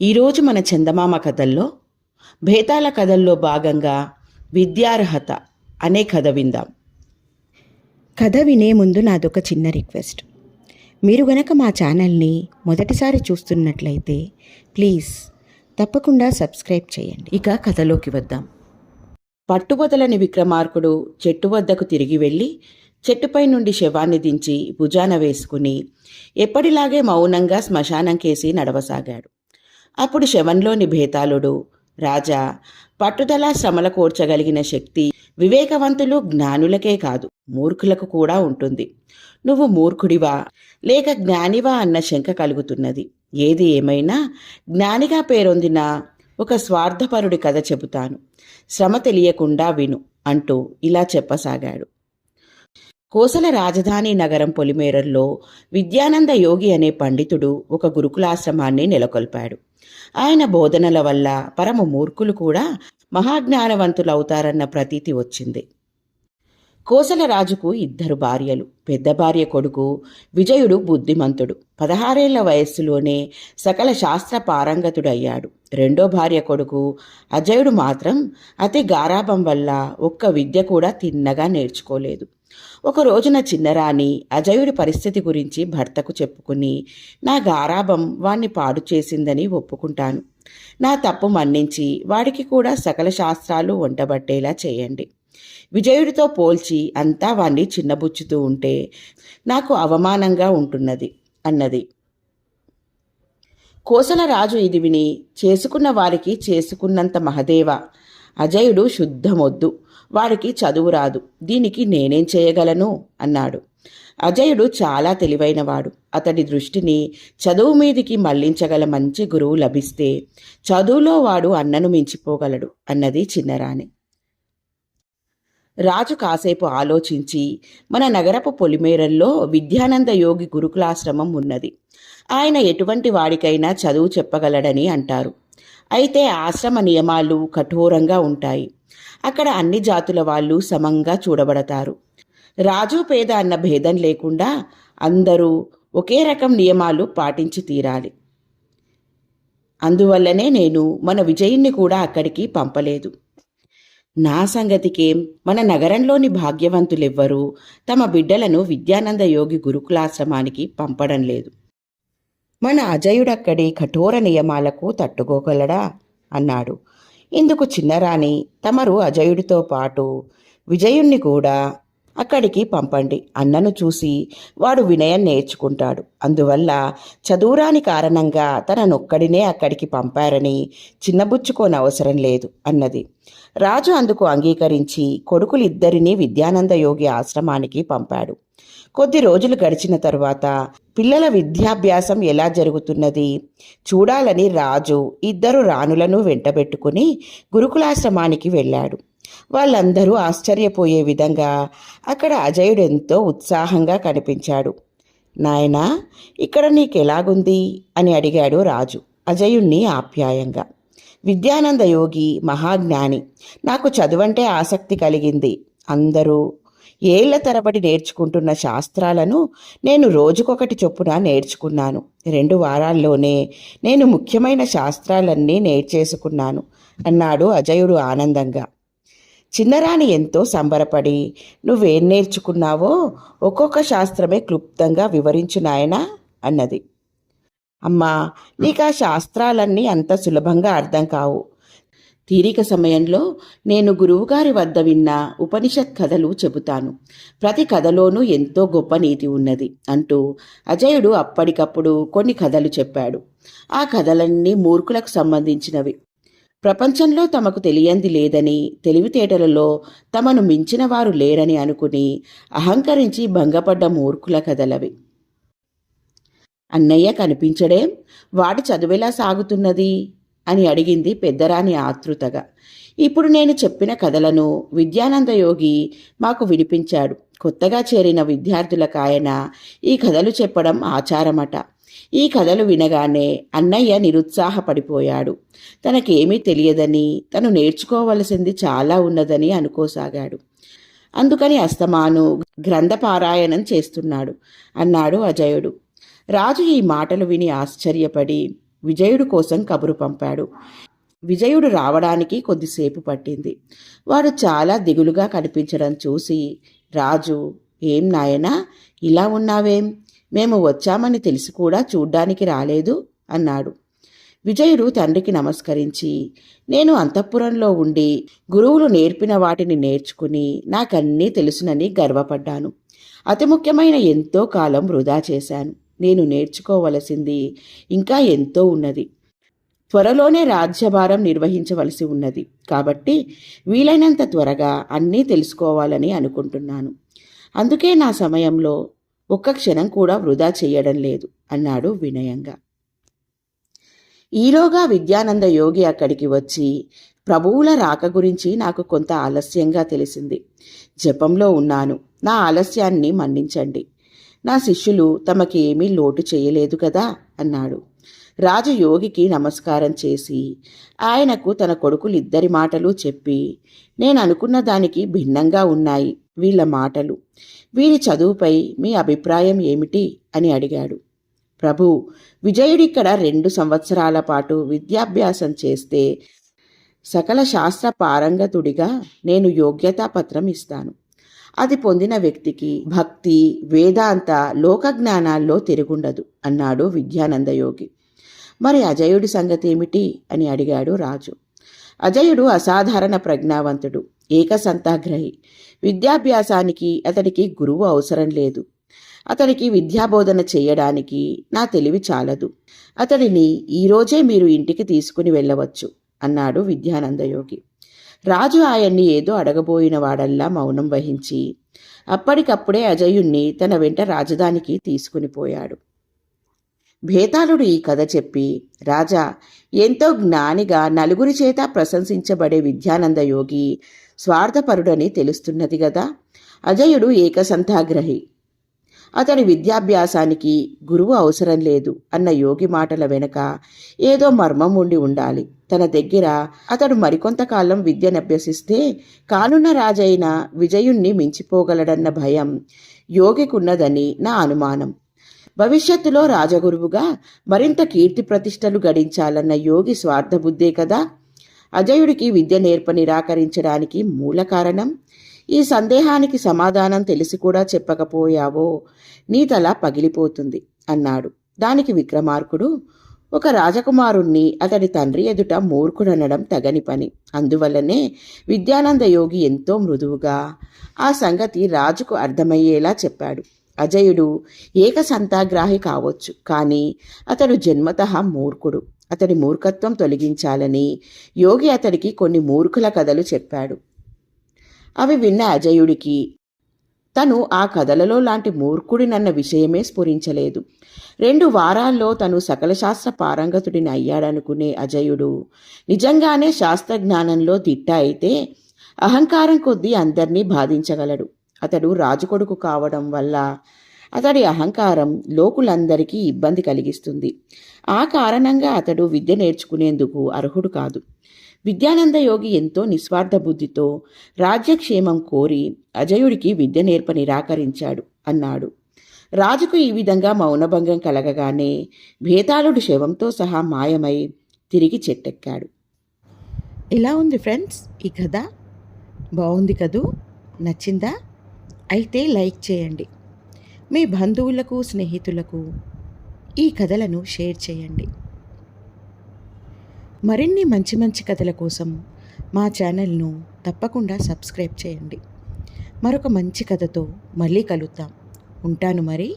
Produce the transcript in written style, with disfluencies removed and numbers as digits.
ఈరోజు మన చందమామ కథల్లో భేతాల కథల్లో భాగంగా విద్యార్హత అనే కథ విందాం. కథ వినే ముందు నాదొక చిన్న రిక్వెస్ట్. మీరు గనక మా ఛానల్ని మొదటిసారి చూస్తున్నట్లయితే ప్లీజ్ తప్పకుండా సబ్స్క్రైబ్ చేయండి. ఇక కథలోకి వద్దాం. పట్టుబదలని విక్రమార్కుడు చెట్టు వద్దకు తిరిగి వెళ్ళి చెట్టుపై నుండి శవాన్ని దించి భుజాన వేసుకుని ఎప్పటిలాగే మౌనంగా శ్మశానం కేసి నడవసాగాడు. అప్పుడు శవంలోని భేతాళుడు, రాజా, పట్టుదల శ్రమల కోర్చగలిగిన శక్తి వివేకవంతులు జ్ఞానులకే కాదు మూర్ఖులకు కూడా ఉంటుంది. నువ్వు మూర్ఖుడివా లేక జ్ఞానివా అన్న శంక కలుగుతున్నది. ఏది ఏమైనా జ్ఞానిగా పేరొందిన ఒక స్వార్థపరుడి కథ చెబుతాను, శ్రమ తెలియకుండా విను అంటూ ఇలా చెప్పసాగాడు. కోసల రాజధాని నగరం పొలిమేరల్లో విద్యానంద యోగి అనే పండితుడు ఒక గురుకులాశ్రమాన్ని నెలకొల్పాడు. ఆయన బోధనల వల్ల పరమ మూర్ఖులు కూడా మహాజ్ఞానవంతులవుతారన్న ప్రతీతి వచ్చింది. కోసల రాజుకు 2 భార్యలు. పెద్ద భార్య కొడుకు విజయుడు బుద్ధిమంతుడు, 16 ఏళ్ల వయస్సులోనే సకల శాస్త్ర పారంగతుడయ్యాడు. రెండో భార్య కొడుకు అజయుడు మాత్రం అతి గారాభం వల్ల ఒక్క విద్య కూడా తిన్నగా నేర్చుకోలేదు. ఒక రోజున చిన్నరాణి అజయుడి పరిస్థితి గురించి భర్తకు చెప్పుకుని, నా గారాభం వాణ్ణి పాడు చేసిందని ఒప్పుకుంటాను. నా తప్పు మన్నించి వాడికి కూడా సకల శాస్త్రాలు వంటబట్టేలా చేయండి. విజయుడితో పోల్చి అంతా వాణ్ణి చిన్నబుచ్చుతూ ఉంటే నాకు అవమానంగా ఉంటున్నది అన్నది. కోసల రాజు ఇది విని, చేసుకున్న వారికి చేసుకున్నంత మహదేవ, అజయుడు శుద్ధమొద్దు, వాడికి చదువు రాదు, దీనికి నేనేం చేయగలను అన్నాడు. అజయుడు చాలా తెలివైనవాడు. అతడి దృష్టిని చదువు మీదికి మళ్లించగల మంచి గురువు లభిస్తే చదువులో వాడు అన్నను మించిపోగలడు అన్నది చిన్నరాణి. రాజు కాసేపు ఆలోచించి, మన నగరపు పొలిమేరల్లో విద్యానంద యోగి గురుకులాశ్రమం ఉన్నది. ఆయన ఎటువంటి వాడికైనా చదువు చెప్పగలడని అంటారు. అయితే ఆశ్రమ నియమాలు కఠోరంగా ఉంటాయి. అక్కడ అన్ని జాతుల వాళ్ళు సమంగా చూడబడతారు. రాజు పేద అన్న భేదం లేకుండా అందరూ ఒకే రకం నియమాలు పాటించి తీరాలి. అందువల్లనే నేను మన విజయుణ్ణి కూడా అక్కడికి పంపలేదు. నా సంగతికేం, మన నగరంలోని భాగ్యవంతులెవ్వరూ తమ బిడ్డలను విద్యానంద యోగి గురుకులాశ్రమానికి పంపడం లేదు. మన అజయుడక్కడి కఠోర నియమాలకు తట్టుకోగలడా అన్నాడు. ఇందుకు చిన్నరాణి, తమరు అజయుడితో పాటు విజయుణ్ణి కూడా అక్కడికి పంపండి. అన్నను చూసి వాడు వినయం నేర్చుకుంటాడు. అందువల్ల చదువురాని కారణంగా తననొక్కడినే అక్కడికి పంపారని చిన్నబుచ్చుకోనవసరం లేదు అన్నది. రాజు అందుకు అంగీకరించి కొడుకులిద్దరినీ విద్యానంద యోగి ఆశ్రమానికి పంపాడు. కొద్ది రోజులు గడిచిన తరువాత పిల్లల విద్యాభ్యాసం ఎలా జరుగుతున్నది చూడాలని రాజు 2 రాణులను వెంటబెట్టుకుని గురుకులాశ్రమానికి వెళ్ళాడు. వాళ్ళందరూ ఆశ్చర్యపోయే విధంగా అక్కడ అజయుడు ఎంతో ఉత్సాహంగా కనిపించాడు. నాయనా, ఇక్కడ నీకెలాగుంది అని అడిగాడు రాజు అజయుణ్ణి ఆప్యాయంగా. విద్యానంద యోగి మహాజ్ఞాని, నాకు చదువంటే ఆసక్తి కలిగింది. అందరూ ఏళ్ల తరబడి నేర్చుకుంటున్న శాస్త్రాలను నేను రోజుకొకటి చొప్పున నేర్చుకున్నాను. 2 వారాల్లోనే నేను ముఖ్యమైన శాస్త్రాలన్నీ నేర్చేసుకున్నాను అన్నాడు అజయుడు ఆనందంగా. చిన్నరాణి ఎంతో సంబరపడి, నువ్వేం నేర్చుకున్నావో ఒక్కొక్క శాస్త్రమే క్లుప్తంగా వివరించు నాయనా అన్నది. అమ్మా, నీకా శాస్త్రాలన్నీ అంత సులభంగా అర్థం కావు. తీరిక సమయంలో నేను గురువుగారి వద్ద విన్న ఉపనిషత్ కథలు చెబుతాను. ప్రతి కథలోనూ ఎంతో గొప్ప నీతి ఉన్నది అంటూ అజయుడు అప్పటికప్పుడు కొన్ని కథలు చెప్పాడు. ఆ కథలన్నీ మూర్ఖులకు సంబంధించినవి. ప్రపంచంలో తమకు తెలియంది లేదని, తెలివితేటలలో తమను మించిన వారు లేరని అనుకుని అహంకరించి భంగపడ్డ మూర్ఖుల కథలవి. అన్నయ్య కనిపించడేం, వాడి చదువెలా సాగుతున్నది అని అడిగింది పెద్దరాణి ఆతృతగా. ఇప్పుడు నేను చెప్పిన కథలను విద్యానంద యోగి మాకు వినిపించాడు. కొత్తగా చేరిన విద్యార్థులకాయన ఈ కథలు చెప్పడం ఆచారమట. ఈ కథలు వినగానే అన్నయ్య నిరుత్సాహపడిపోయాడు. తనకేమీ తెలియదని, తను నేర్చుకోవలసింది చాలా ఉన్నదని అనుకోసాగాడు. అందుకని అస్తమాను గ్రంథపారాయణం చేస్తున్నాడు అన్నాడు అజయుడు. రాజు ఈ మాటలు విని ఆశ్చర్యపడి, విజయుడు కోసం కబురు పంపాడు. విజయుడు రావడానికి కొద్దిసేపు పట్టింది. వాడు చాలా దిగులుగా కనిపించడం చూసి రాజు, ఏం నాయనా ఇలా ఉన్నావేం? మేము వచ్చామని తెలిసి కూడా చూడ్డానికి రాలేదు అన్నాడు. విజయుడు తండ్రికి నమస్కరించి, నేను అంతఃపురంలో ఉండి గురువులు నేర్పిన వాటిని నేర్చుకుని నాకన్నీ తెలుసునని గర్వపడ్డాను. అతి ముఖ్యమైన ఎంతో కాలం వృధా చేశాను. నేను నేర్చుకోవలసింది ఇంకా ఎంతో ఉన్నది. త్వరలోనే రాజ్యభారం నిర్వహించవలసి ఉన్నది. కాబట్టి వీలైనంత త్వరగా అన్నీ తెలుసుకోవాలని అనుకుంటున్నాను. అందుకే నా సమయంలో ఒక్క క్షణం కూడా వృధా చేయడం లేదు అన్నాడు వినయంగా. ఈలోగా విద్యానంద యోగి అక్కడికి వచ్చి, ప్రభువుల రాక గురించి నాకు కొంత ఆలస్యంగా తెలిసింది. జపంలో ఉన్నాను. నా ఆలస్యాన్ని మన్నించండి. నా శిష్యులు తమకి ఏమీ లోటు చేయలేదు కదా అన్నాడు. రాజు యోగికి నమస్కారం చేసి ఆయనకు తన కొడుకులిద్దరి మాటలు చెప్పి, నేను అనుకున్న దానికి భిన్నంగా ఉన్నాయి వీళ్ళ మాటలు. వీరి చదువుపై మీ అభిప్రాయం ఏమిటి అని అడిగాడు. ప్రభు, విజయుడిక్కడ 2 సంవత్సరాల పాటు విద్యాభ్యాసం చేస్తే సకల శాస్త్ర పారంగతుడిగా నేను యోగ్యతా పత్రం ఇస్తాను. అది పొందిన వ్యక్తికి భక్తి, వేదాంత, లోకజ్ఞానాల్లో తిరుగుండదు అన్నాడు విద్యానందయోగి. మరి అజయుడి సంగతి ఏమిటి అని అడిగాడు రాజు. అజయుడు అసాధారణ ప్రజ్ఞావంతుడు, ఏకసంతాగ్రహి. విద్యాభ్యాసానికి అతడికి గురువు అవసరం లేదు. అతడికి విద్యాబోధన చేయడానికి నా తెలివి చాలదు. అతడిని ఈరోజే మీరు ఇంటికి తీసుకుని వెళ్ళవచ్చు అన్నాడు విద్యానందయోగి. రాజు ఆయన్ని ఏదో అడగబోయిన వాడల్లా మౌనం వహించి అప్పటికప్పుడే అజయుణ్ణి తన వెంట రాజధానికి తీసుకుని పోయాడు. భేతాళుడు ఈ కథ చెప్పి, రాజా, ఎంతో జ్ఞానిగా నలుగురి చేత ప్రశంసించబడే విద్యానందయోగి స్వార్థపరుడని తెలుస్తున్నది గదా. అజయుడు ఏకసంతాగ్రహి. అతని విద్యాభ్యాసానికి గురువు అవసరం లేదు అన్న యోగి మాటల వెనుక ఏదో మర్మం ఉండి ఉండాలి. తన దగ్గర అతడు మరికొంతకాలం విద్యనభ్యసిస్తే కానున్న రాజైన విజయుణ్ణి మించిపోగలడన్న భయం యోగికున్నదని నా అనుమానం. భవిష్యత్తులో రాజగురువుగా మరింత కీర్తి ప్రతిష్టలు గడించాలన్న యోగి స్వార్థబుద్ధే కదా అజయుడికి విద్య నిరాకరించడానికి మూల కారణం. ఈ సందేహానికి సమాధానం తెలిసి కూడా చెప్పకపోయావో నీ తల పగిలిపోతుంది అన్నాడు. దానికి విక్రమార్కుడు, ఒక రాజకుమారుణ్ణి అతడి తండ్రి ఎదుట మూర్ఖుడనడం తగని పని. అందువల్లనే విద్యానందయోగి ఎంతో మృదువుగా ఆ సంగతి రాజుకు అర్థమయ్యేలా చెప్పాడు. అజయుడు ఏకసంతాగ్రాహి కావచ్చు, కానీ అతడు జన్మతః మూర్ఖుడు. అతడి మూర్ఖత్వం తొలగించాలని యోగి అతడికి కొన్ని మూర్ఖుల కథలు చెప్పాడు. అవి విన్న అజయుడికి తను ఆ కథలలో లాంటి మూర్ఖుడినన్న విషయమే స్ఫురించలేదు. 2 వారాల్లో తను సకల శాస్త్ర పారంగతుడిని అయ్యాడనుకునే అజయుడు నిజంగానే శాస్త్రజ్ఞానంలో దిట్ట అయితే అహంకారం కొద్దీ అందర్నీ బాధించగలడు. అతడు రాజుకొడుకు కావడం వల్ల అతడి అహంకారం లోకులందరికీ ఇబ్బంది కలిగిస్తుంది. ఆ కారణంగా అతడు విద్య నేర్చుకునేందుకు అర్హుడు కాదు. విద్యానందయోగి ఎంతో నిస్వార్థ బుద్ధితో రాజ్యక్షేమం కోరి అజయుడికి విద్య నిరాకరించాడు అన్నాడు. రాజుకు ఈ విధంగా మౌనభంగం కలగగానే భేతాళుడు శవంతో సహా మాయమై తిరిగి చెట్టెక్కాడు. ఇలా ఉంది ఫ్రెండ్స్ ఈ కథ. బాగుంది కదూ? నచ్చిందా? అయితే లైక్ చేయండి. మీ బంధువులకు, స్నేహితులకు ఈ కథలను షేర్ చేయండి. మరిన్ని మంచి మంచి కథల కోసం మా ఛానల్ను తప్పకుండా సబ్స్క్రైబ్ చేయండి. మరొక మంచి కథతో మళ్ళీ కలుద్దాం. ఉంటాను మరి.